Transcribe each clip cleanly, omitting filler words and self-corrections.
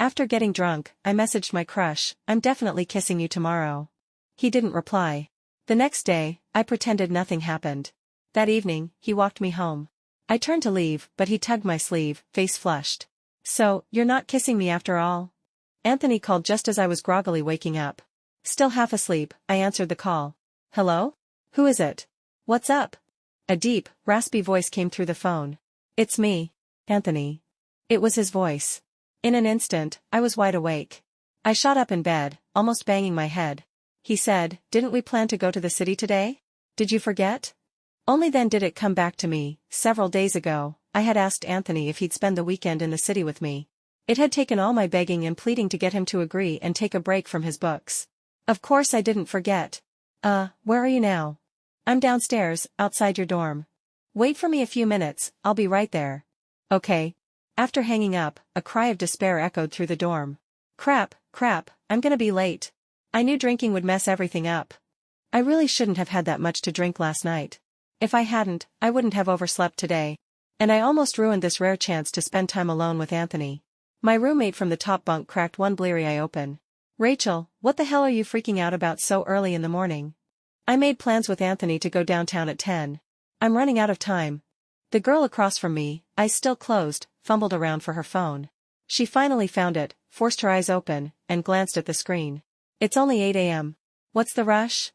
After getting drunk, I messaged my crush, "I'm definitely kissing you tomorrow." He didn't reply. The next day, I pretended nothing happened. That evening, he walked me home. I turned to leave, but he tugged my sleeve, face flushed. "So, you're not kissing me after all?" Anthony called just as I was groggily waking up. Still half asleep, I answered the call. "Hello? Who is it? What's up?" A deep, raspy voice came through the phone. "It's me, Anthony." It was his voice. In an instant, I was wide awake. I shot up in bed, almost banging my head. He said, "Didn't we plan to go to the city today? Did you forget?" Only then did it come back to me. Several days ago, I had asked Anthony if he'd spend the weekend in the city with me. It had taken all my begging and pleading to get him to agree and take a break from his books. Of course I didn't forget. Where are you now?" "I'm downstairs, outside your dorm." "Wait for me a few minutes, I'll be right there." "Okay." After hanging up, a cry of despair echoed through the dorm. Crap, I'm gonna be late. I knew drinking would mess everything up. I really shouldn't have had that much to drink last night. If I hadn't, I wouldn't have overslept today. And I almost ruined this rare chance to spend time alone with Anthony. My roommate from the top bunk cracked one bleary eye open. "Rachel, what the hell are you freaking out about so early in the morning?" "I made plans with Anthony to go downtown at 10. I'm running out of time." The girl across from me, eyes still closed, fumbled around for her phone. She finally found it, forced her eyes open, and glanced at the screen. "It's only 8 a.m. What's the rush?"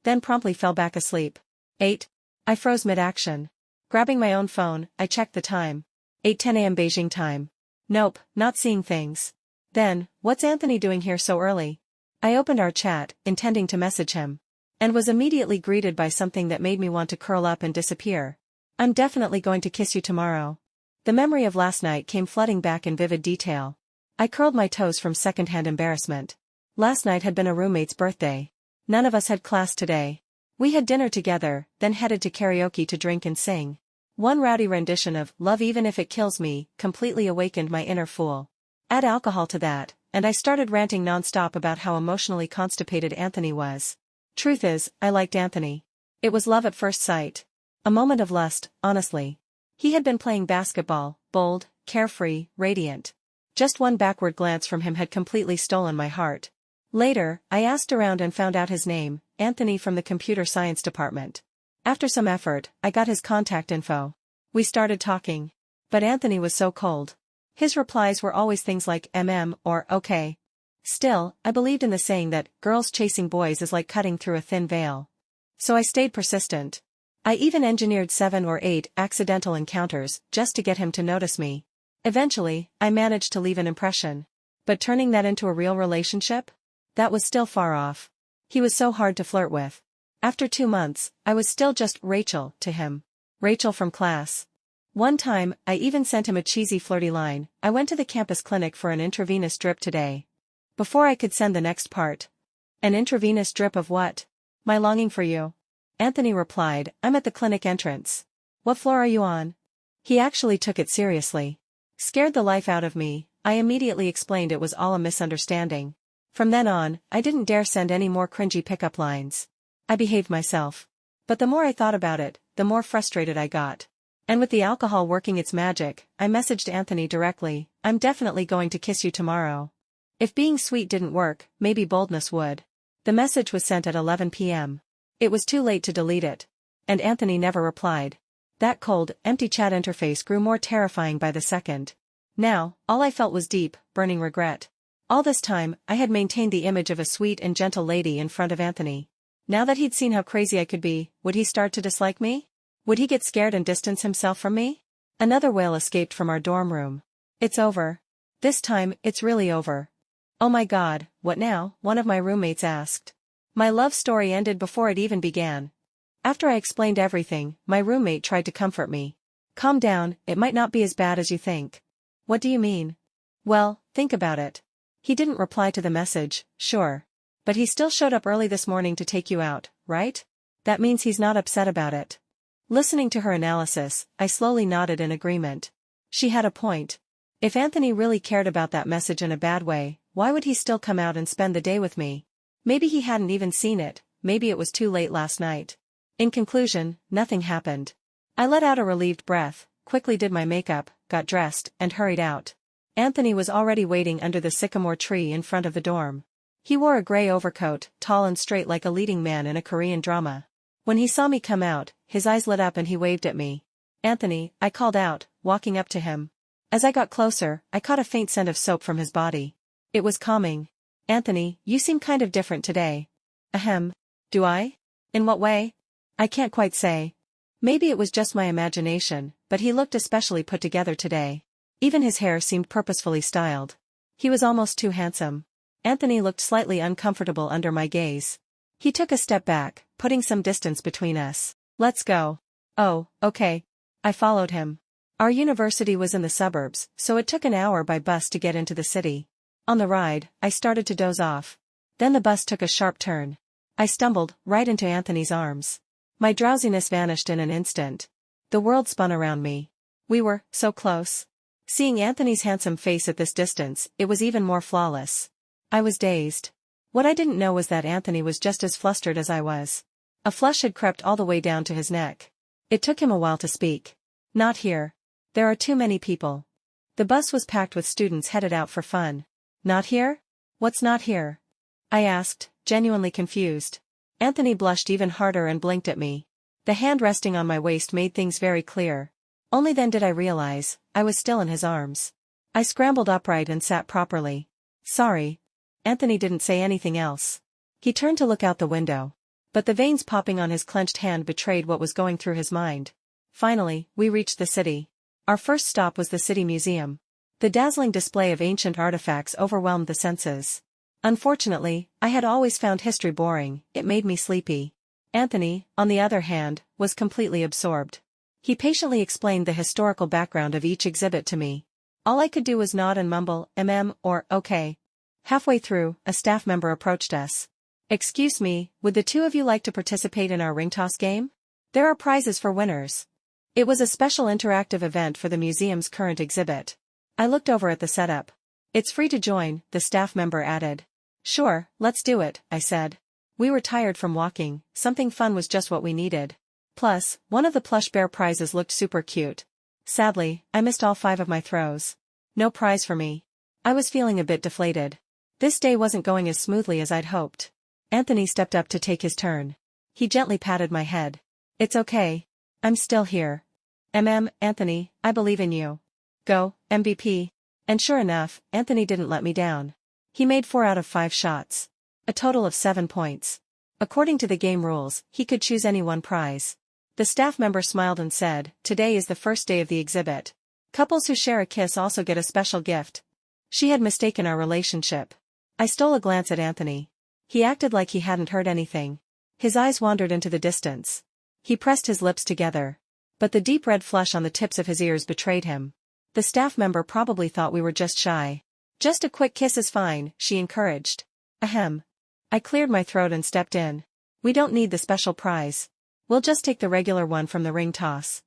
Then promptly fell back asleep. 8. I froze mid-action. Grabbing my own phone, I checked the time. 8:10 a.m. Beijing time. Nope, not seeing things. Then, what's Anthony doing here so early? I opened our chat, intending to message him. And was immediately greeted by something that made me want to curl up and disappear. "I'm definitely going to kiss you tomorrow." The memory of last night came flooding back in vivid detail. I curled my toes from secondhand embarrassment. Last night had been a roommate's birthday. None of us had class today. We had dinner together, then headed to karaoke to drink and sing. One rowdy rendition of "Love Even If It Kills Me" completely awakened my inner fool. Add alcohol to that, and I started ranting non-stop about how emotionally constipated Anthony was. Truth is, I liked Anthony. It was love at first sight. A moment of lust, honestly. He had been playing basketball, bold, carefree, radiant. Just one backward glance from him had completely stolen my heart. Later, I asked around and found out his name, Anthony from the computer science department. After some effort, I got his contact info. We started talking. But Anthony was so cold. His replies were always things like or okay. Still, I believed in the saying that girls chasing boys is like cutting through a thin veil. So I stayed persistent. I even engineered 7 or 8 accidental encounters just to get him to notice me. Eventually, I managed to leave an impression. But turning that into a real relationship? That was still far off. He was so hard to flirt with. After 2 months, I was still just Rachel to him. Rachel from class. One time, I even sent him a cheesy flirty line. "I went to the campus clinic for an intravenous drip today." Before I could send the next part. "An intravenous drip of what?" "My longing for you." Anthony replied, "I'm at the clinic entrance." "What floor are you on?" He actually took it seriously. Scared the life out of me, I immediately explained it was all a misunderstanding. From then on, I didn't dare send any more cringy pickup lines. I behaved myself. But the more I thought about it, the more frustrated I got. And with the alcohol working its magic, I messaged Anthony directly, "I'm definitely going to kiss you tomorrow." If being sweet didn't work, maybe boldness would. The message was sent at 11 p.m. It was too late to delete it. And Anthony never replied. That cold, empty chat interface grew more terrifying by the second. Now, all I felt was deep, burning regret. All this time, I had maintained the image of a sweet and gentle lady in front of Anthony. Now that he'd seen how crazy I could be, would he start to dislike me? Would he get scared and distance himself from me? Another wail escaped from our dorm room. "It's over. This time, it's really over." "Oh my God, what now?" one of my roommates asked. My love story ended before it even began. After I explained everything, my roommate tried to comfort me. "Calm down, it might not be as bad as you think." "What do you mean?" "Well, think about it. He didn't reply to the message, sure. But he still showed up early this morning to take you out, right? That means he's not upset about it." Listening to her analysis, I slowly nodded in agreement. She had a point. If Anthony really cared about that message in a bad way, why would he still come out and spend the day with me? Maybe he hadn't even seen it, maybe it was too late last night. In conclusion, nothing happened. I let out a relieved breath, quickly did my makeup, got dressed, and hurried out. Anthony was already waiting under the sycamore tree in front of the dorm. He wore a gray overcoat, tall and straight like a leading man in a Korean drama. When he saw me come out, his eyes lit up and he waved at me. "Anthony," I called out, walking up to him. As I got closer, I caught a faint scent of soap from his body. It was calming. "Anthony, you seem kind of different today." "Ahem. Do I? In what way?" "I can't quite say. Maybe it was just my imagination, but he looked especially put together today. Even his hair seemed purposefully styled. He was almost too handsome." Anthony looked slightly uncomfortable under my gaze. He took a step back, putting some distance between us. "Let's go." "Oh, okay." I followed him. Our university was in the suburbs, so it took an hour by bus to get into the city. On the ride, I started to doze off. Then the bus took a sharp turn. I stumbled, right into Anthony's arms. My drowsiness vanished in an instant. The world spun around me. We were so close. Seeing Anthony's handsome face at this distance, it was even more flawless. I was dazed. What I didn't know was that Anthony was just as flustered as I was. A flush had crept all the way down to his neck. It took him a while to speak. "Not here. There are too many people." The bus was packed with students headed out for fun. "Not here? What's not here?" I asked, genuinely confused. Anthony blushed even harder and blinked at me. The hand resting on my waist made things very clear. Only then did I realize, I was still in his arms. I scrambled upright and sat properly. "Sorry." Anthony didn't say anything else. He turned to look out the window. But the veins popping on his clenched hand betrayed what was going through his mind. Finally, we reached the city. Our first stop was the city museum. The dazzling display of ancient artifacts overwhelmed the senses. Unfortunately, I had always found history boring. It made me sleepy. Anthony, on the other hand, was completely absorbed. He patiently explained the historical background of each exhibit to me. All I could do was nod and mumble, or okay. Halfway through, a staff member approached us. "Excuse me, would the two of you like to participate in our ring toss game? There are prizes for winners." It was a special interactive event for the museum's current exhibit. I looked over at the setup. "It's free to join," the staff member added. "Sure, let's do it," I said. We were tired from walking, something fun was just what we needed. Plus, one of the plush bear prizes looked super cute. Sadly, I missed all 5 of my throws. No prize for me. I was feeling a bit deflated. This day wasn't going as smoothly as I'd hoped. Anthony stepped up to take his turn. He gently patted my head. "It's okay. I'm still here. Anthony, I believe in you. Go, MVP." And sure enough, Anthony didn't let me down. He made 4 out of 5 shots. A total of 7 points. According to the game rules, he could choose any one prize. The staff member smiled and said, "Today is the first day of the exhibit. Couples who share a kiss also get a special gift." She had mistaken our relationship. I stole a glance at Anthony. He acted like he hadn't heard anything. His eyes wandered into the distance. He pressed his lips together. But the deep red flush on the tips of his ears betrayed him. The staff member probably thought we were just shy. "Just a quick kiss is fine," she encouraged. Ahem. I cleared my throat and stepped in. "We don't need the special prize. We'll just take the regular one from the ring toss."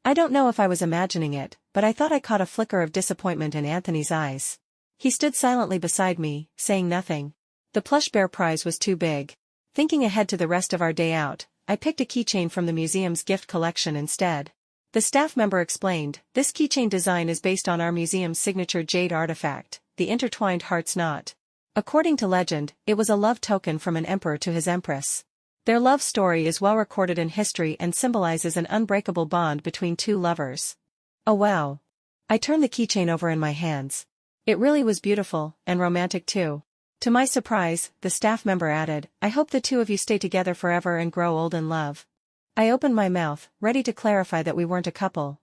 I don't know if I was imagining it, but I thought I caught a flicker of disappointment in Anthony's eyes. He stood silently beside me, saying nothing. The plush bear prize was too big. Thinking ahead to the rest of our day out, I picked a keychain from the museum's gift collection instead. The staff member explained, "This keychain design is based on our museum's signature jade artifact, the intertwined heart's knot. According to legend, it was a love token from an emperor to his empress. Their love story is well recorded in history and symbolizes an unbreakable bond between 2 lovers." Oh wow. I turned the keychain over in my hands. It really was beautiful, and romantic too. To my surprise, the staff member added, "I hope the 2 of you stay together forever and grow old in love." I opened my mouth, ready to clarify that we weren't a couple.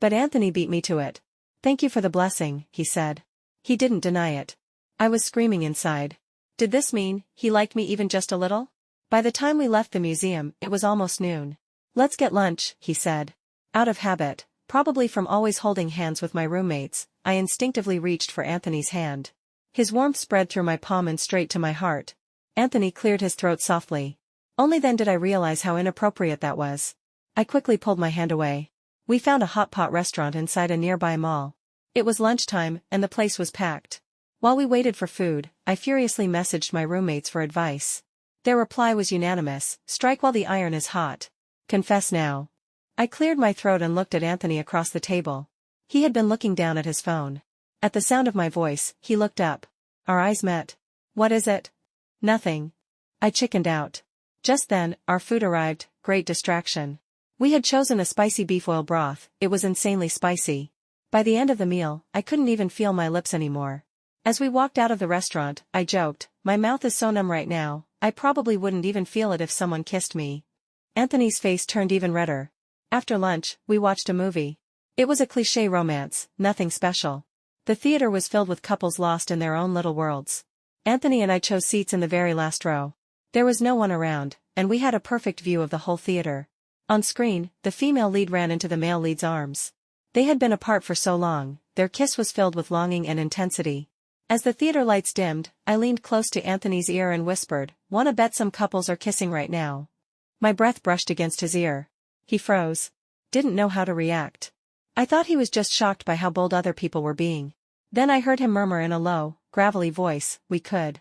But Anthony beat me to it. "Thank you for the blessing," he said. He didn't deny it. I was screaming inside. Did this mean he liked me even just a little? By the time we left the museum, it was almost noon. "Let's get lunch," he said. Out of habit, probably from always holding hands with my roommates, I instinctively reached for Anthony's hand. His warmth spread through my palm and straight to my heart. Anthony cleared his throat softly. Only then did I realize how inappropriate that was. I quickly pulled my hand away. We found a hot pot restaurant inside a nearby mall. It was lunchtime, and the place was packed. While we waited for food, I furiously messaged my roommates for advice. Their reply was unanimous: "Strike while the iron is hot. Confess now." I cleared my throat and looked at Anthony across the table. He had been looking down at his phone. At the sound of my voice, he looked up. Our eyes met. What is it? Nothing. I chickened out. Just then, our food arrived, great distraction. We had chosen a spicy beef oil broth, it was insanely spicy. By the end of the meal, I couldn't even feel my lips anymore. As we walked out of the restaurant, I joked, my mouth is so numb right now, I probably wouldn't even feel it if someone kissed me. Anthony's face turned even redder. After lunch, we watched a movie. It was a cliché romance, nothing special. The theater was filled with couples lost in their own little worlds. Anthony and I chose seats in the very last row. There was no one around, and we had a perfect view of the whole theater. On screen, the female lead ran into the male lead's arms. They had been apart for so long, their kiss was filled with longing and intensity. As the theater lights dimmed, I leaned close to Anthony's ear and whispered, "Wanna bet some couples are kissing right now?" My breath brushed against his ear. He froze. Didn't know how to react. I thought he was just shocked by how bold other people were being. Then I heard him murmur in a low, gravelly voice, "We could."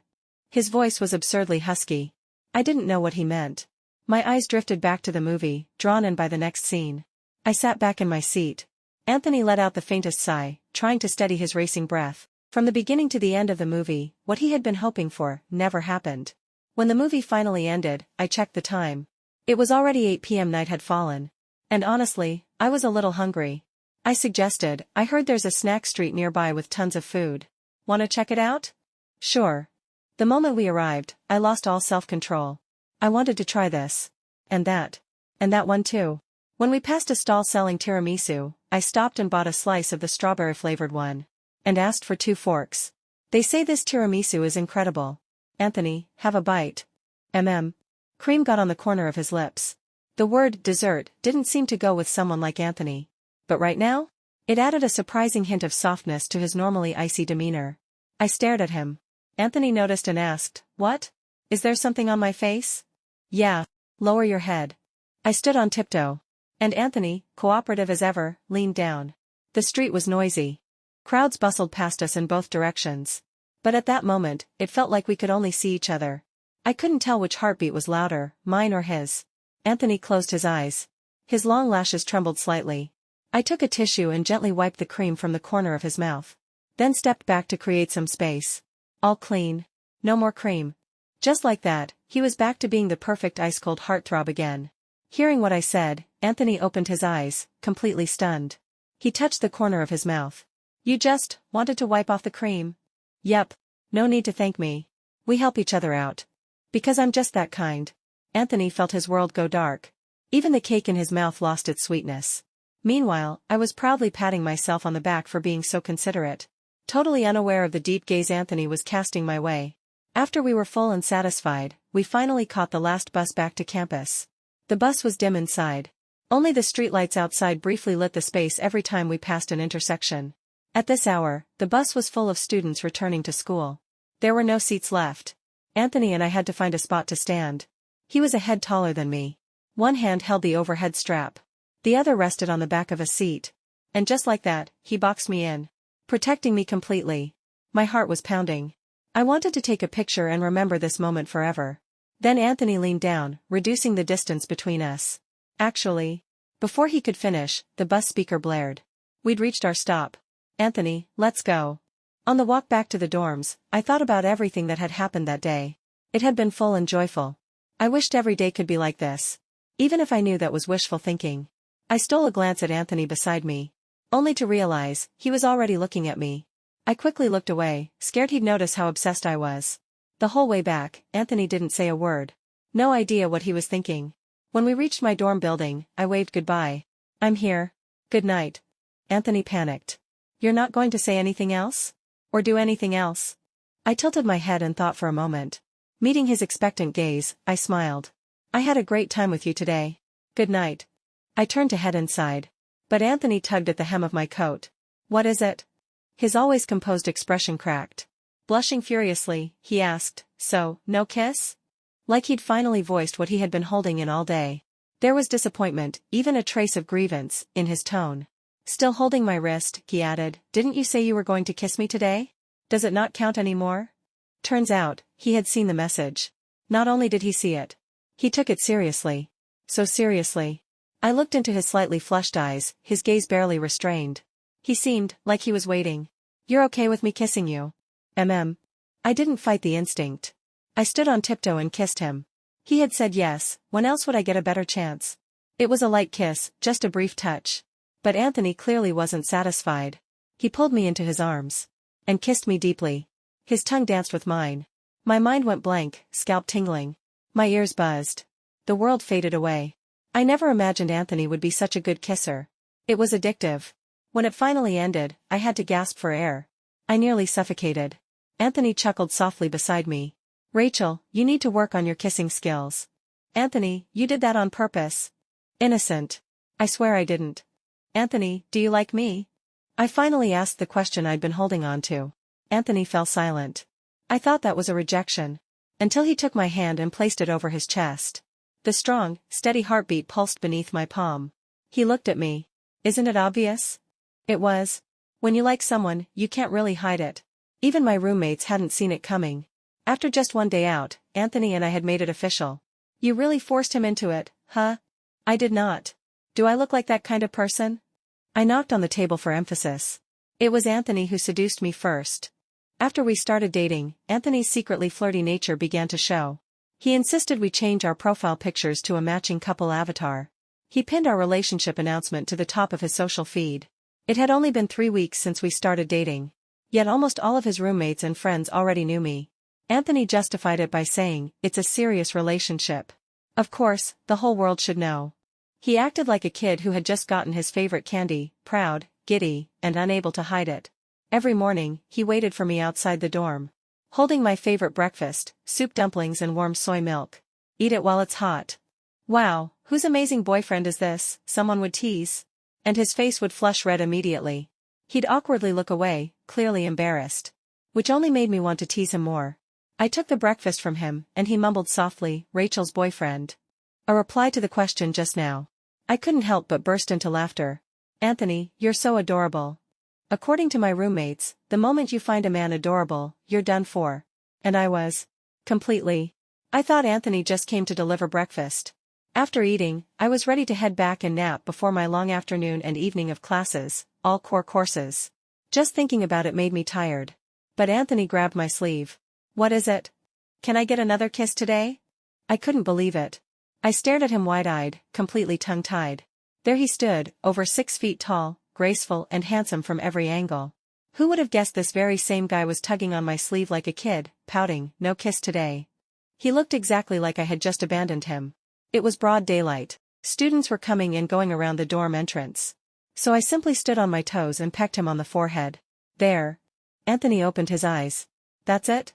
His voice was absurdly husky. I didn't know what he meant. My eyes drifted back to the movie, drawn in by the next scene. I sat back in my seat. Anthony let out the faintest sigh, trying to steady his racing breath. From the beginning to the end of the movie, what he had been hoping for, never happened. When the movie finally ended, I checked the time. It was already 8 p.m. Night had fallen. And honestly, I was a little hungry. I suggested, I heard there's a snack street nearby with tons of food. Wanna check it out? Sure. The moment we arrived, I lost all self-control. I wanted to try this. And that. And that one too. When we passed a stall selling tiramisu, I stopped and bought a slice of the strawberry-flavored one. And asked for 2 forks. They say this tiramisu is incredible. Anthony, have a bite. Cream got on the corner of his lips. The word dessert didn't seem to go with someone like Anthony. But right now? It added a surprising hint of softness to his normally icy demeanor. I stared at him. Anthony noticed and asked, "What? Is there something on my face?" "Yeah. Lower your head." I stood on tiptoe. And Anthony, cooperative as ever, leaned down. The street was noisy. Crowds bustled past us in both directions. But at that moment, it felt like we could only see each other. I couldn't tell which heartbeat was louder, mine or his. Anthony closed his eyes. His long lashes trembled slightly. I took a tissue and gently wiped the cream from the corner of his mouth. Then stepped back to create some space. All clean. No more cream. Just like that, he was back to being the perfect ice-cold heartthrob again. Hearing what I said, Anthony opened his eyes, completely stunned. He touched the corner of his mouth. "You just wanted to wipe off the cream?" "Yep. No need to thank me. We help each other out. Because I'm just that kind." Anthony felt his world go dark. Even the cake in his mouth lost its sweetness. Meanwhile, I was proudly patting myself on the back for being so considerate. Totally unaware of the deep gaze Anthony was casting my way. After we were full and satisfied, we finally caught the last bus back to campus. The bus was dim inside. Only the streetlights outside briefly lit the space every time we passed an intersection. At this hour, the bus was full of students returning to school. There were no seats left. Anthony and I had to find a spot to stand. He was a head taller than me. One hand held the overhead strap. The other rested on the back of a seat. And just like that, he boxed me in, protecting me completely. My heart was pounding. I wanted to take a picture and remember this moment forever. Then Anthony leaned down, reducing the distance between us. Actually, before he could finish, the bus speaker blared. We'd reached our stop. "Anthony, let's go." On the walk back to the dorms, I thought about everything that had happened that day. It had been full and joyful. I wished every day could be like this. Even if I knew that was wishful thinking. I stole a glance at Anthony beside me. Only to realize, he was already looking at me. I quickly looked away, scared he'd notice how obsessed I was. The whole way back, Anthony didn't say a word. No idea what he was thinking. When we reached my dorm building, I waved goodbye. "I'm here. Good night." Anthony panicked. "You're not going to say anything else? Or do anything else?" I tilted my head and thought for a moment. Meeting his expectant gaze, I smiled. "I had a great time with you today. Good night." I turned to head inside. But Anthony tugged at the hem of my coat. "What is it?" His always composed expression cracked. Blushing furiously, he asked, "So, no kiss?" Like he'd finally voiced what he had been holding in all day. There was disappointment, even a trace of grievance, in his tone. Still holding my wrist, he added, "Didn't you say you were going to kiss me today? Does it not count anymore?" Turns out, he had seen the message. Not only did he see it, he took it seriously. So seriously. I looked into his slightly flushed eyes, his gaze barely restrained. He seemed like he was waiting. You're okay with me kissing you? I didn't fight the instinct. I stood on tiptoe and kissed him. He had said yes, when else would I get a better chance? It was a light kiss, just a brief touch. But Anthony clearly wasn't satisfied. He pulled me into his arms. And kissed me deeply. His tongue danced with mine. My mind went blank, scalp tingling. My ears buzzed. The world faded away. I never imagined Anthony would be such a good kisser. It was addictive. When it finally ended, I had to gasp for air. I nearly suffocated. Anthony chuckled softly beside me. Rachel, you need to work on your kissing skills. Anthony, you did that on purpose. Innocent. I swear I didn't. Anthony, do you like me? I finally asked the question I'd been holding on to. Anthony fell silent. I thought that was a rejection. Until he took my hand and placed it over his chest. The strong, steady heartbeat pulsed beneath my palm. He looked at me. Isn't it obvious? It was. When you like someone, you can't really hide it. Even my roommates hadn't seen it coming. After just one day out, Anthony and I had made it official. You really forced him into it, huh? I did not. Do I look like that kind of person? I knocked on the table for emphasis. It was Anthony who seduced me first. After we started dating, Anthony's secretly flirty nature began to show. He insisted we change our profile pictures to a matching couple avatar. He pinned our relationship announcement to the top of his social feed. It had only been 3 weeks since we started dating. Yet almost all of his roommates and friends already knew me. Anthony justified it by saying, it's a serious relationship. Of course, the whole world should know. He acted like a kid who had just gotten his favorite candy, proud, giddy, and unable to hide it. Every morning, he waited for me outside the dorm. Holding my favorite breakfast, soup dumplings and warm soy milk. Eat it while it's hot. Wow, whose amazing boyfriend is this? Someone would tease. And his face would flush red immediately. He'd awkwardly look away, clearly embarrassed. Which only made me want to tease him more. I took the breakfast from him, and he mumbled softly, Rachel's boyfriend. A reply to the question just now. I couldn't help but burst into laughter. Anthony, you're so adorable. According to my roommates, the moment you find a man adorable, you're done for. And I was. Completely. I thought Anthony just came to deliver breakfast. After eating, I was ready to head back and nap before my long afternoon and evening of classes, all core courses. Just thinking about it made me tired. But Anthony grabbed my sleeve. What is it? Can I get another kiss today? I couldn't believe it. I stared at him wide-eyed, completely tongue-tied. There he stood, over 6 feet tall, graceful and handsome from every angle. Who would have guessed this very same guy was tugging on my sleeve like a kid, pouting, no kiss today. He looked exactly like I had just abandoned him. It was broad daylight. Students were coming and going around the dorm entrance. So I simply stood on my toes and pecked him on the forehead. There. Anthony opened his eyes. That's it?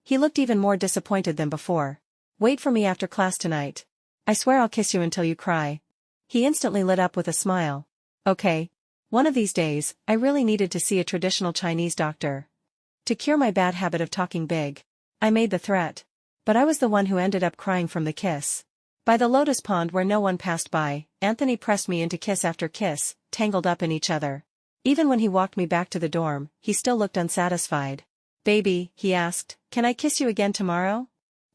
He looked even more disappointed than before. Wait for me after class tonight. I swear I'll kiss you until you cry. He instantly lit up with a smile. Okay. One of these days, I really needed to see a traditional Chinese doctor. To cure my bad habit of talking big. I made the threat. But I was the one who ended up crying from the kiss. By the lotus pond where no one passed by, Anthony pressed me into kiss after kiss, tangled up in each other. Even when he walked me back to the dorm, he still looked unsatisfied. Baby, he asked, can I kiss you again tomorrow?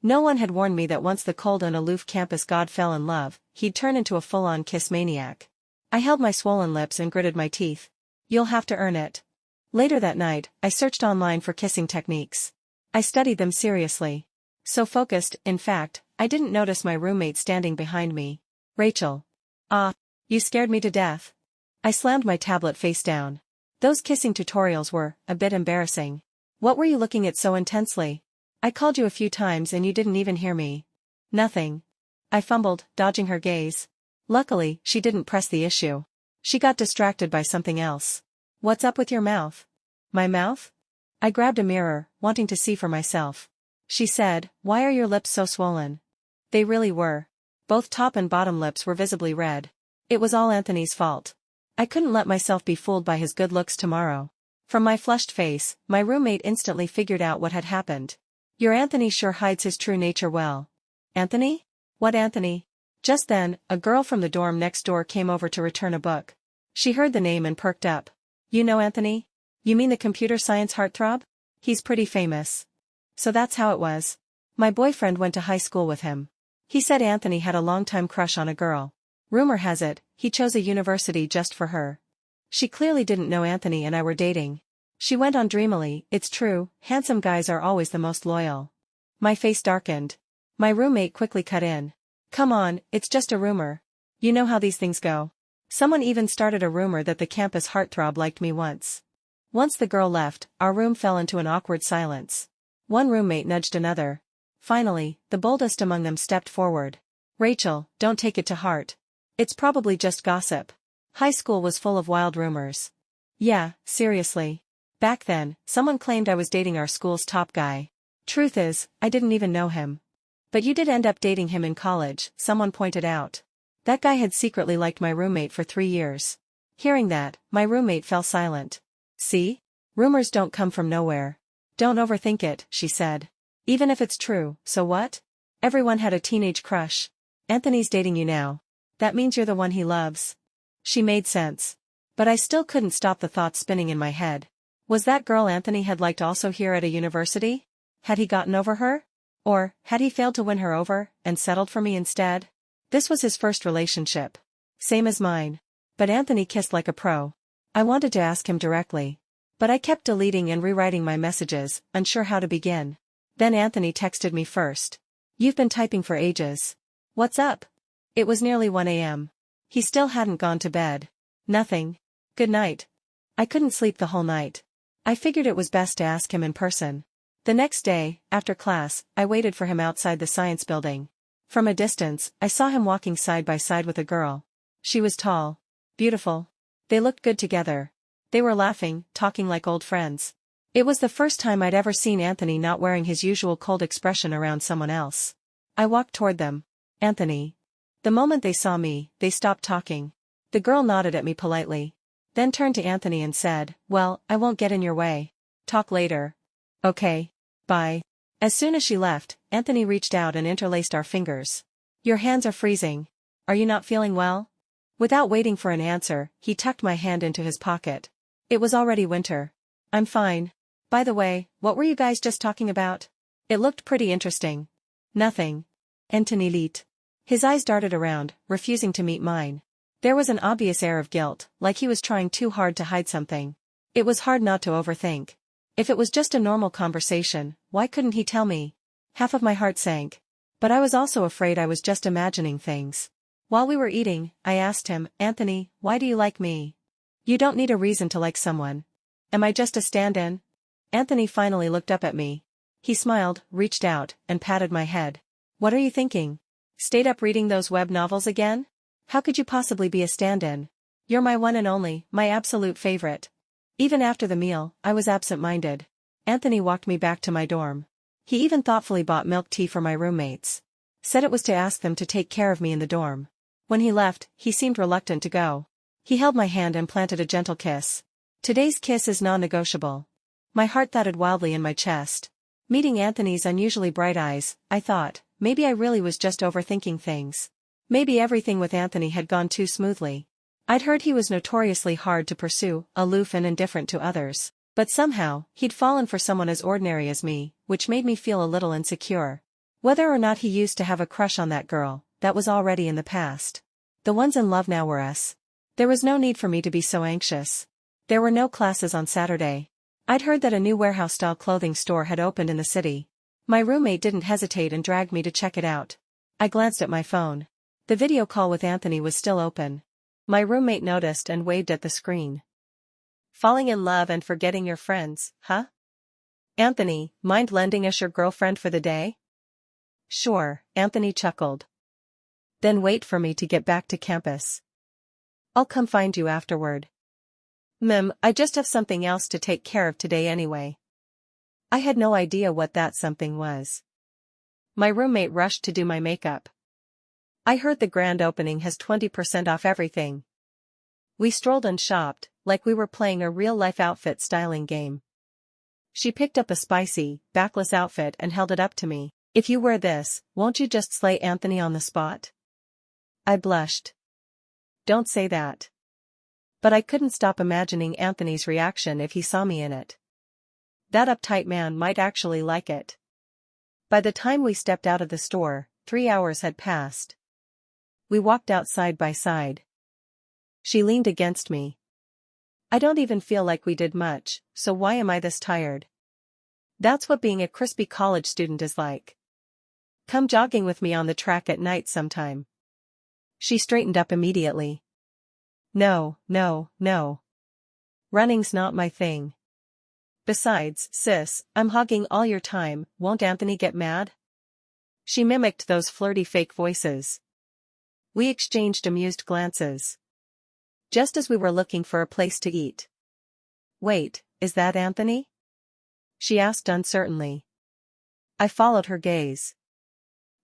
No one had warned me that once the cold and aloof campus god fell in love, he'd turn into a full-on kiss maniac. I held my swollen lips and gritted my teeth. You'll have to earn it. Later that night, I searched online for kissing techniques. I studied them seriously. So focused, in fact, I didn't notice my roommate standing behind me. Rachel. Ah, you scared me to death. I slammed my tablet face down. Those kissing tutorials were a bit embarrassing. What were you looking at so intensely? I called you a few times and you didn't even hear me. Nothing. I fumbled, dodging her gaze. Luckily, she didn't press the issue. She got distracted by something else. What's up with your mouth? My mouth? I grabbed a mirror, wanting to see for myself. She said, why are your lips so swollen? They really were. Both top and bottom lips were visibly red. It was all Anthony's fault. I couldn't let myself be fooled by his good looks tomorrow. From my flushed face, my roommate instantly figured out what had happened. Your Anthony sure hides his true nature well. Anthony? What Anthony? Just then, a girl from the dorm next door came over to return a book. She heard the name and perked up. You know Anthony? You mean the computer science heartthrob? He's pretty famous. So that's how it was. My boyfriend went to high school with him. He said Anthony had a long-time crush on a girl. Rumor has it, he chose a university just for her. She clearly didn't know Anthony and I were dating. She went on dreamily, it's true, handsome guys are always the most loyal. My face darkened. My roommate quickly cut in. Come on, it's just a rumor. You know how these things go. Someone even started a rumor that the campus heartthrob liked me once. Once the girl left, our room fell into an awkward silence. One roommate nudged another. Finally, the boldest among them stepped forward. Rachel, don't take it to heart. It's probably just gossip. High school was full of wild rumors. Yeah, seriously. Back then, someone claimed I was dating our school's top guy. Truth is, I didn't even know him. But you did end up dating him in college, someone pointed out. That guy had secretly liked my roommate for 3 years. Hearing that, my roommate fell silent. See? Rumors don't come from nowhere. Don't overthink it, she said. Even if it's true, so what? Everyone had a teenage crush. Anthony's dating you now. That means you're the one he loves. She made sense. But I still couldn't stop the thoughts spinning in my head. Was that girl Anthony had liked also here at a university? Had he gotten over her? Or, had he failed to win her over, and settled for me instead? This was his first relationship. Same as mine. But Anthony kissed like a pro. I wanted to ask him directly. But I kept deleting and rewriting my messages, unsure how to begin. Then Anthony texted me first. You've been typing for ages. What's up? It was nearly 1 a.m. He still hadn't gone to bed. Nothing. Good night. I couldn't sleep the whole night. I figured it was best to ask him in person. The next day, after class, I waited for him outside the science building. From a distance, I saw him walking side by side with a girl. She was tall. Beautiful. They looked good together. They were laughing, talking like old friends. It was the first time I'd ever seen Anthony not wearing his usual cold expression around someone else. I walked toward them. Anthony. The moment they saw me, they stopped talking. The girl nodded at me politely. Then turned to Anthony and said, well, I won't get in your way. Talk later. Okay. Bye. As soon as she left, Anthony reached out and interlaced our fingers. Your hands are freezing. Are you not feeling well? Without waiting for an answer, he tucked my hand into his pocket. It was already winter. I'm fine. By the way, what were you guys just talking about? It looked pretty interesting. Nothing. Anthony leet. His eyes darted around, refusing to meet mine. There was an obvious air of guilt, like he was trying too hard to hide something. It was hard not to overthink. If it was just a normal conversation, why couldn't he tell me? Half of my heart sank. But I was also afraid I was just imagining things. While we were eating, I asked him, Anthony, why do you like me? You don't need a reason to like someone. Am I just a stand-in? Anthony finally looked up at me. He smiled, reached out, and patted my head. What are you thinking? Stayed up reading those web novels again? How could you possibly be a stand-in? You're my one and only, my absolute favorite. Even after the meal, I was absent-minded. Anthony walked me back to my dorm. He even thoughtfully bought milk tea for my roommates. Said it was to ask them to take care of me in the dorm. When he left, he seemed reluctant to go. He held my hand and planted a gentle kiss. Today's kiss is non-negotiable. My heart thudded wildly in my chest. Meeting Anthony's unusually bright eyes, I thought, maybe I really was just overthinking things. Maybe everything with Anthony had gone too smoothly. I'd heard he was notoriously hard to pursue, aloof and indifferent to others. But somehow, he'd fallen for someone as ordinary as me, which made me feel a little insecure. Whether or not he used to have a crush on that girl, that was already in the past. The ones in love now were us. There was no need for me to be so anxious. There were no classes on Saturday. I'd heard that a new warehouse-style clothing store had opened in the city. My roommate didn't hesitate and dragged me to check it out. I glanced at my phone. The video call with Anthony was still open. My roommate noticed and waved at the screen. Falling in love and forgetting your friends, huh? Anthony, mind lending us your girlfriend for the day? Sure, Anthony chuckled. Then wait for me to get back to campus. I'll come find you afterward. I just have something else to take care of today anyway. I had no idea what that something was. My roommate rushed to do my makeup. I heard the grand opening has 20% off everything. We strolled and shopped, like we were playing a real-life outfit styling game. She picked up a spicy, backless outfit and held it up to me. If you wear this, won't you just slay Anthony on the spot? I blushed. Don't say that. But I couldn't stop imagining Anthony's reaction if he saw me in it. That uptight man might actually like it. By the time we stepped out of the store, 3 hours had passed. We walked out side by side. She leaned against me. I don't even feel like we did much, so why am I this tired? That's what being a crispy college student is like. Come jogging with me on the track at night sometime. She straightened up immediately. No, no, no. Running's not my thing. Besides, sis, I'm hogging all your time, won't Anthony get mad? She mimicked those flirty fake voices. We exchanged amused glances. Just as we were looking for a place to eat. Wait, is that Anthony? She asked uncertainly. I followed her gaze.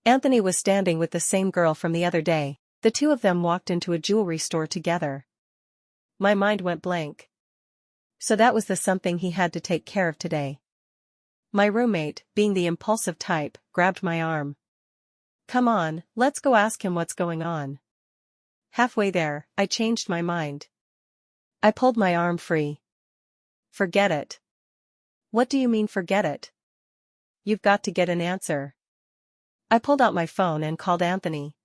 Anthony was standing with the same girl from the other day. The two of them walked into a jewelry store together. My mind went blank. So that was the something he had to take care of today. My roommate, being the impulsive type, grabbed my arm. Come on, let's go ask him what's going on. Halfway there, I changed my mind. I pulled my arm free. Forget it. What do you mean forget it? You've got to get an answer. I pulled out my phone and called Anthony.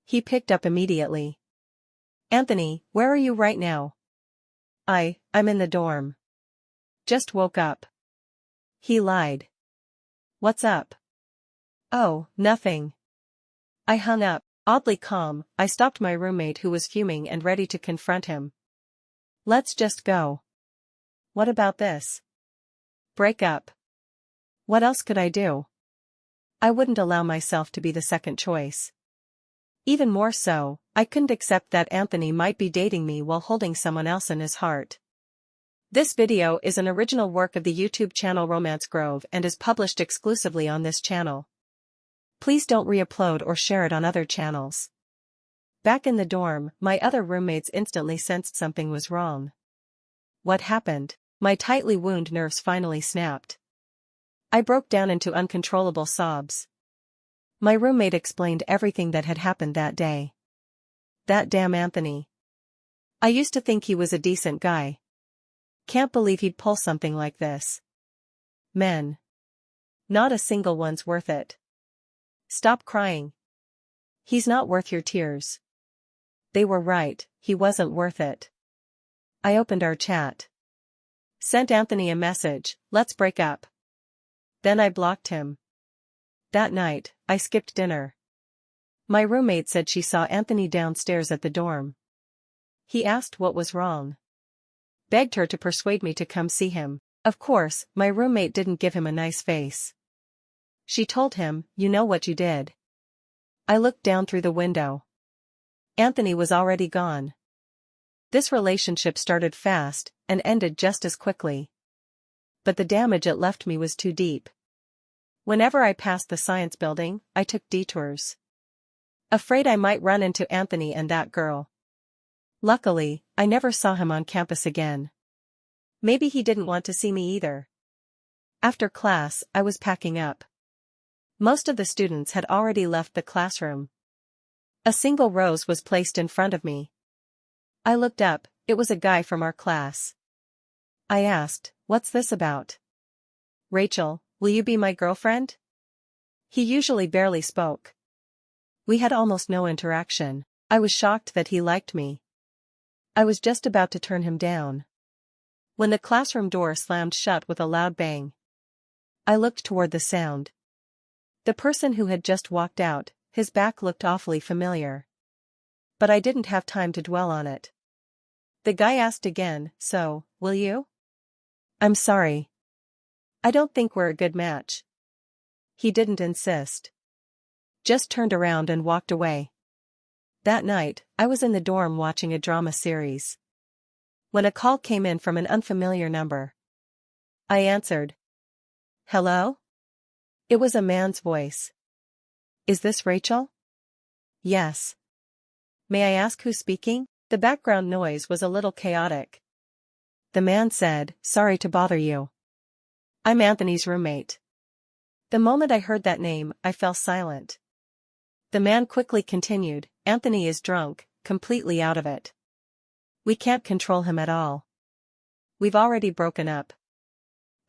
He picked up immediately. Anthony, where are you right now? I'm in the dorm. Just woke up. He lied. What's up? Oh, nothing. I hung up. Oddly calm, I stopped my roommate who was fuming and ready to confront him. Let's just go. What about this? Break up. What else could I do? I wouldn't allow myself to be the second choice. Even more so, I couldn't accept that Anthony might be dating me while holding someone else in his heart. This video is an original work of the YouTube channel Romance Grove and is published exclusively on this channel. Please don't re-upload or share it on other channels. Back in the dorm, my other roommates instantly sensed something was wrong. What happened? My tightly wound nerves finally snapped. I broke down into uncontrollable sobs. My roommate explained everything that had happened that day. That damn Anthony. I used to think he was a decent guy. Can't believe he'd pull something like this. Men. Not a single one's worth it. Stop crying. He's not worth your tears. They were right, he wasn't worth it. I opened our chat. Sent Anthony a message, let's break up. Then I blocked him. That night, I skipped dinner. My roommate said she saw Anthony downstairs at the dorm. He asked what was wrong. Begged her to persuade me to come see him. Of course, my roommate didn't give him a nice face. She told him, you know what you did. I looked down through the window. Anthony was already gone. This relationship started fast and ended just as quickly. But the damage it left me was too deep. Whenever I passed the science building, I took detours. Afraid I might run into Anthony and that girl. Luckily, I never saw him on campus again. Maybe he didn't want to see me either. After class, I was packing up. Most of the students had already left the classroom. A single rose was placed in front of me. I looked up, it was a guy from our class. I asked, what's this about? Rachel, will you be my girlfriend? He usually barely spoke. We had almost no interaction. I was shocked that he liked me. I was just about to turn him down. When the classroom door slammed shut with a loud bang. I looked toward the sound. The person who had just walked out, his back looked awfully familiar. But I didn't have time to dwell on it. The guy asked again, so, will you? I'm sorry. I don't think we're a good match. He didn't insist. Just turned around and walked away. That night, I was in the dorm watching a drama series. When a call came in from an unfamiliar number. I answered. Hello? It was a man's voice. Is this Rachel? Yes. May I ask who's speaking? The background noise was a little chaotic. The man said, sorry to bother you. I'm Anthony's roommate. The moment I heard that name, I fell silent. The man quickly continued, Anthony is drunk, completely out of it. We can't control him at all. We've already broken up.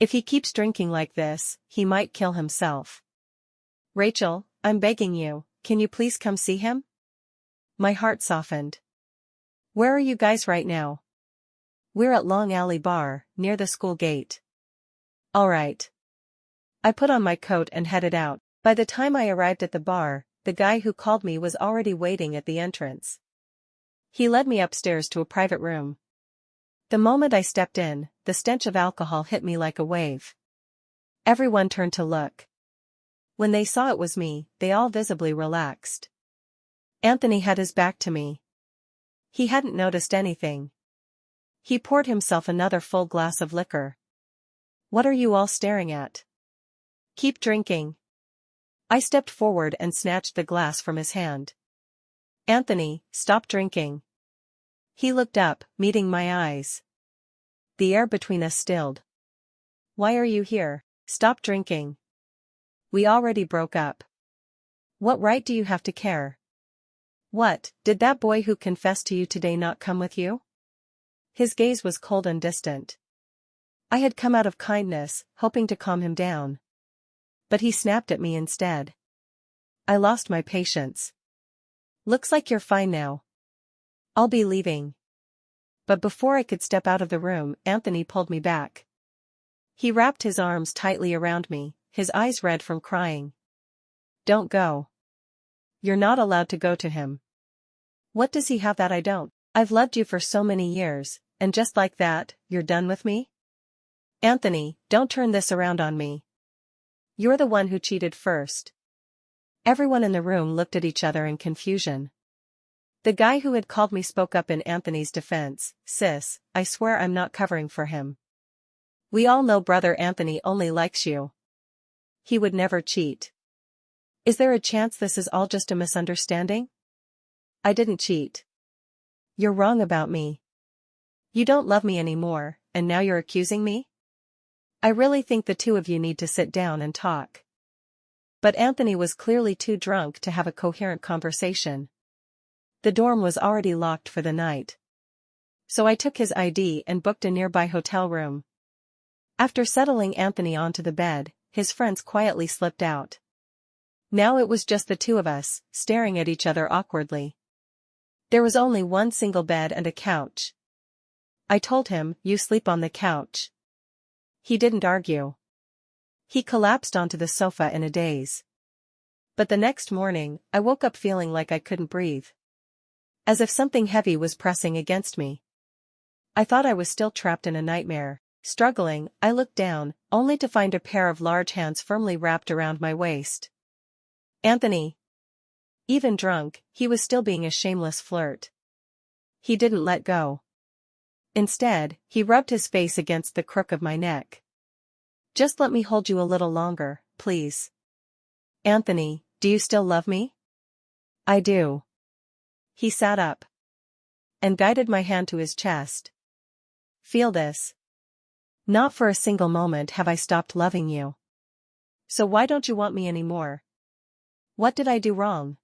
If he keeps drinking like this, he might kill himself. Rachel, I'm begging you, can you please come see him? My heart softened. Where are you guys right now? We're at Long Alley Bar, near the school gate. All right. I put on my coat and headed out. By the time I arrived at the bar, the guy who called me was already waiting at the entrance. He led me upstairs to a private room. The moment I stepped in, the stench of alcohol hit me like a wave. Everyone turned to look. When they saw it was me, they all visibly relaxed. Anthony had his back to me. He hadn't noticed anything. He poured himself another full glass of liquor. What are you all staring at? Keep drinking. I stepped forward and snatched the glass from his hand. Anthony, stop drinking. He looked up, meeting my eyes. The air between us stilled. Why are you here? Stop drinking. We already broke up. What right do you have to care? What, did that boy who confessed to you today not come with you? His gaze was cold and distant. I had come out of kindness, hoping to calm him down. But he snapped at me instead. I lost my patience. Looks like you're fine now. I'll be leaving. But before I could step out of the room, Anthony pulled me back. He wrapped his arms tightly around me, his eyes red from crying. Don't go. You're not allowed to go to him. What does he have that I don't? I've loved you for so many years, and just like that, you're done with me? Anthony, don't turn this around on me. You're the one who cheated first. Everyone in the room looked at each other in confusion. The guy who had called me spoke up in Anthony's defense. Sis, I swear I'm not covering for him. We all know brother Anthony only likes you. He would never cheat. Is there a chance this is all just a misunderstanding? I didn't cheat. You're wrong about me. You don't love me anymore, and now you're accusing me? I really think the two of you need to sit down and talk. But Anthony was clearly too drunk to have a coherent conversation. The dorm was already locked for the night. So I took his ID and booked a nearby hotel room. After settling Anthony onto the bed, his friends quietly slipped out. Now it was just the two of us, staring at each other awkwardly. There was only one single bed and a couch. I told him, you sleep on the couch. He didn't argue. He collapsed onto the sofa in a daze. But the next morning, I woke up feeling like I couldn't breathe. As if something heavy was pressing against me. I thought I was still trapped in a nightmare. Struggling, I looked down, only to find a pair of large hands firmly wrapped around my waist. Anthony. Even drunk, he was still being a shameless flirt. He didn't let go. Instead, he rubbed his face against the crook of my neck. Just let me hold you a little longer, please. Anthony, do you still love me? I do. He sat up. And guided my hand to his chest. Feel this. Not for a single moment have I stopped loving you. So why don't you want me anymore? What did I do wrong?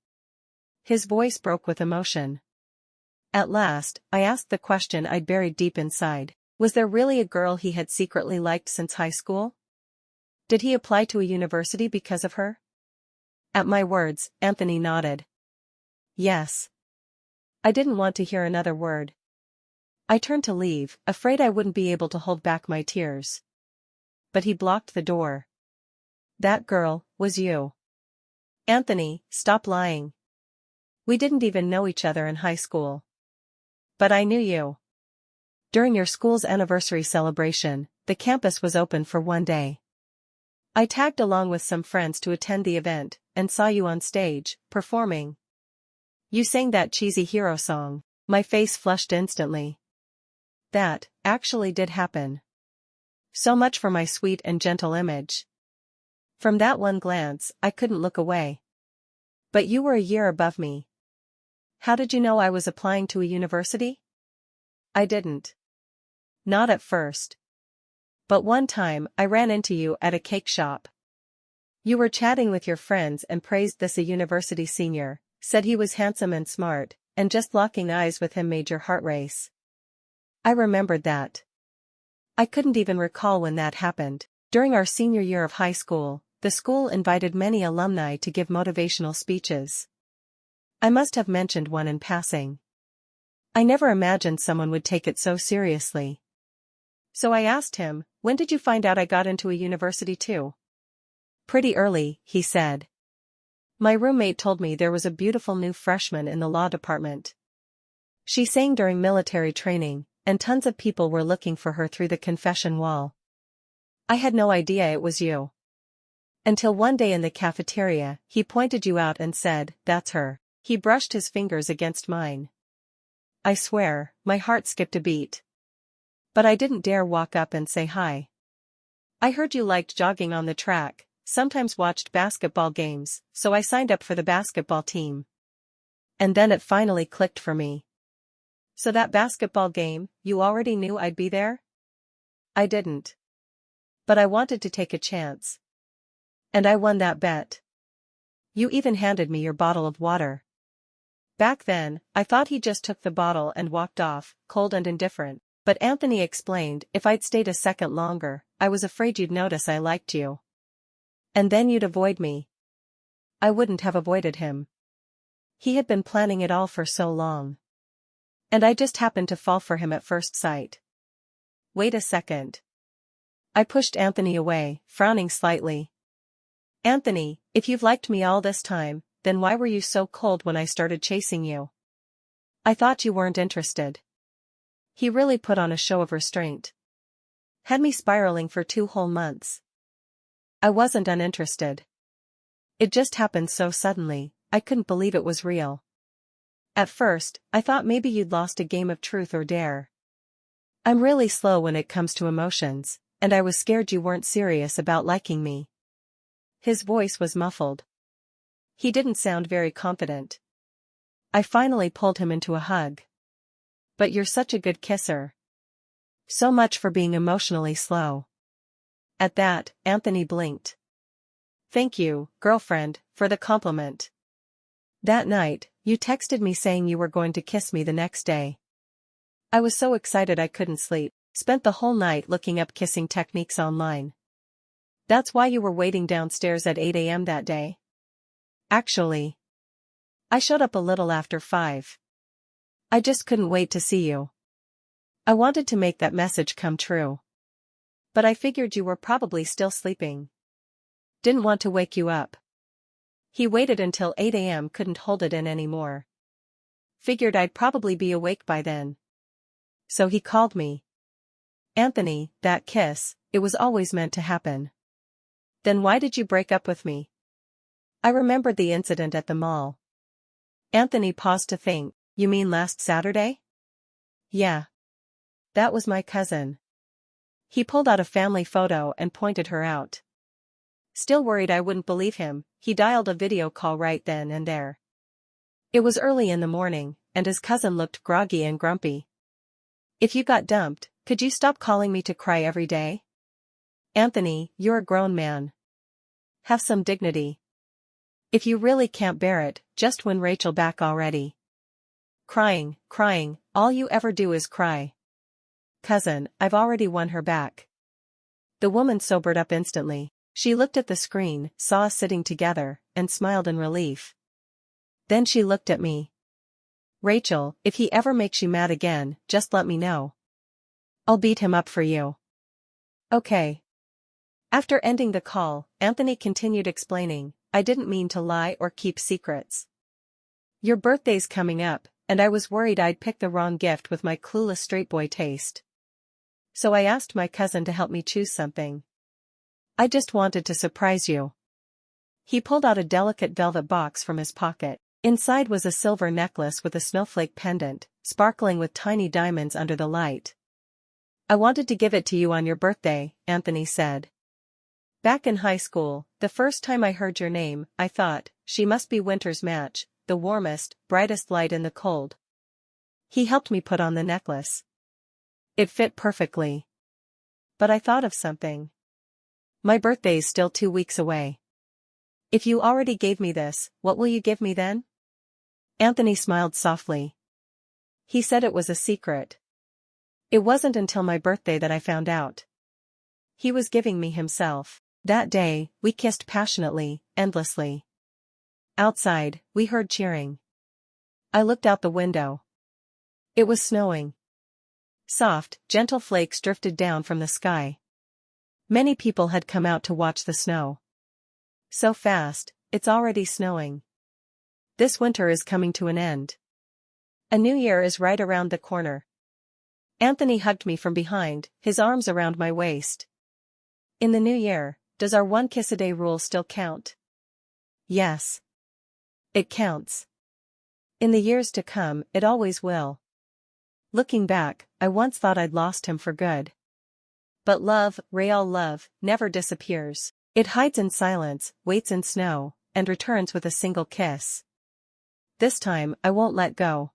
His voice broke with emotion. At last, I asked the question I'd buried deep inside. Was there really a girl he had secretly liked since high school? Did he apply to a university because of her? At my words, Anthony nodded. Yes. I didn't want to hear another word. I turned to leave, afraid I wouldn't be able to hold back my tears. But he blocked the door. That girl was you. Anthony, stop lying. We didn't even know each other in high school. But I knew you. During your school's anniversary celebration, the campus was open for one day. I tagged along with some friends to attend the event, and saw you on stage, performing. You sang that cheesy hero song. My face flushed instantly. That, actually did happen. So much for my sweet and gentle image. From that one glance, I couldn't look away. But you were a year above me. How did you know I was applying to a university? I didn't. Not at first. But one time, I ran into you at a cake shop. You were chatting with your friends and praised this a university senior, said he was handsome and smart, and just locking eyes with him made your heart race. I remembered that. I couldn't even recall when that happened. During our senior year of high school, the school invited many alumni to give motivational speeches. I must have mentioned one in passing. I never imagined someone would take it so seriously. So I asked him, "When did you find out I got into a university too?" "Pretty early," he said. "My roommate told me there was a beautiful new freshman in the law department. She sang during military training, and tons of people were looking for her through the confession wall. I had no idea it was you. Until one day in the cafeteria, he pointed you out and said, 'That's her.'" He brushed his fingers against mine. I swear, my heart skipped a beat. But I didn't dare walk up and say hi. "I heard you liked jogging on the track, sometimes watched basketball games, so I signed up for the basketball team." And then it finally clicked for me. "So that basketball game, you already knew I'd be there?" "I didn't. But I wanted to take a chance. And I won that bet. You even handed me your bottle of water." Back then, I thought he just took the bottle and walked off, cold and indifferent, but Anthony explained if I'd stayed a second longer, I was afraid you'd notice I liked you. And then you'd avoid me. I wouldn't have avoided him. He had been planning it all for so long. And I just happened to fall for him at first sight. "Wait a second." I pushed Anthony away, frowning slightly. "Anthony, if you've liked me all this time, then why were you so cold when I started chasing you? I thought you weren't interested." He really put on a show of restraint. Had me spiraling for 2 whole months. I wasn't uninterested. It just happened so suddenly, I couldn't believe it was real. At first, I thought maybe you'd lost a game of truth or dare. I'm really slow when it comes to emotions, and I was scared you weren't serious about liking me. His voice was muffled. He didn't sound very confident. I finally pulled him into a hug. "But you're such a good kisser. So much for being emotionally slow." At that, Anthony blinked. "Thank you, girlfriend, for the compliment. That night, you texted me saying you were going to kiss me the next day. I was so excited I couldn't sleep, spent the whole night looking up kissing techniques online. That's why you were waiting downstairs at 8 a.m. that day?" "Actually, I showed up a little after 5. I just couldn't wait to see you. I wanted to make that message come true. But I figured you were probably still sleeping. Didn't want to wake you up." He waited until 8 a.m. couldn't hold it in anymore. Figured I'd probably be awake by then. So he called me. "Anthony, that kiss, it was always meant to happen." "Then why did you break up with me?" I remembered the incident at the mall. Anthony paused to think. "You mean last Saturday?" "Yeah. That was my cousin." He pulled out a family photo and pointed her out. Still worried I wouldn't believe him, he dialed a video call right then and there. It was early in the morning, and his cousin looked groggy and grumpy. "If you got dumped, could you stop calling me to cry every day? Anthony, you're a grown man. Have some dignity. If you really can't bear it, just win Rachel back already. Crying, all you ever do is cry." "Cousin, I've already won her back." The woman sobered up instantly. She looked at the screen, saw us sitting together, and smiled in relief. Then she looked at me. "Rachel, if he ever makes you mad again, just let me know. I'll beat him up for you." "Okay." After ending the call, Anthony continued explaining, "I didn't mean to lie or keep secrets. Your birthday's coming up, and I was worried I'd pick the wrong gift with my clueless straight boy taste. So I asked my cousin to help me choose something. I just wanted to surprise you." He pulled out a delicate velvet box from his pocket. Inside was a silver necklace with a snowflake pendant, sparkling with tiny diamonds under the light. "I wanted to give it to you on your birthday," Anthony said. "Back in high school, the first time I heard your name, I thought, she must be winter's match, the warmest, brightest light in the cold." He helped me put on the necklace. It fit perfectly. But I thought of something. My birthday's still 2 weeks away. If you already gave me this, what will you give me then? Anthony smiled softly. He said it was a secret. It wasn't until my birthday that I found out. He was giving me himself. That day, we kissed passionately, endlessly. Outside, we heard cheering. I looked out the window. It was snowing. Soft, gentle flakes drifted down from the sky. Many people had come out to watch the snow. So fast, it's already snowing. This winter is coming to an end. A new year is right around the corner. Anthony hugged me from behind, his arms around my waist. In the new year, does our one kiss a day rule still count? Yes. It counts. In the years to come, it always will. Looking back, I once thought I'd lost him for good. But love, real love, never disappears. It hides in silence, waits in snow, and returns with a single kiss. This time, I won't let go.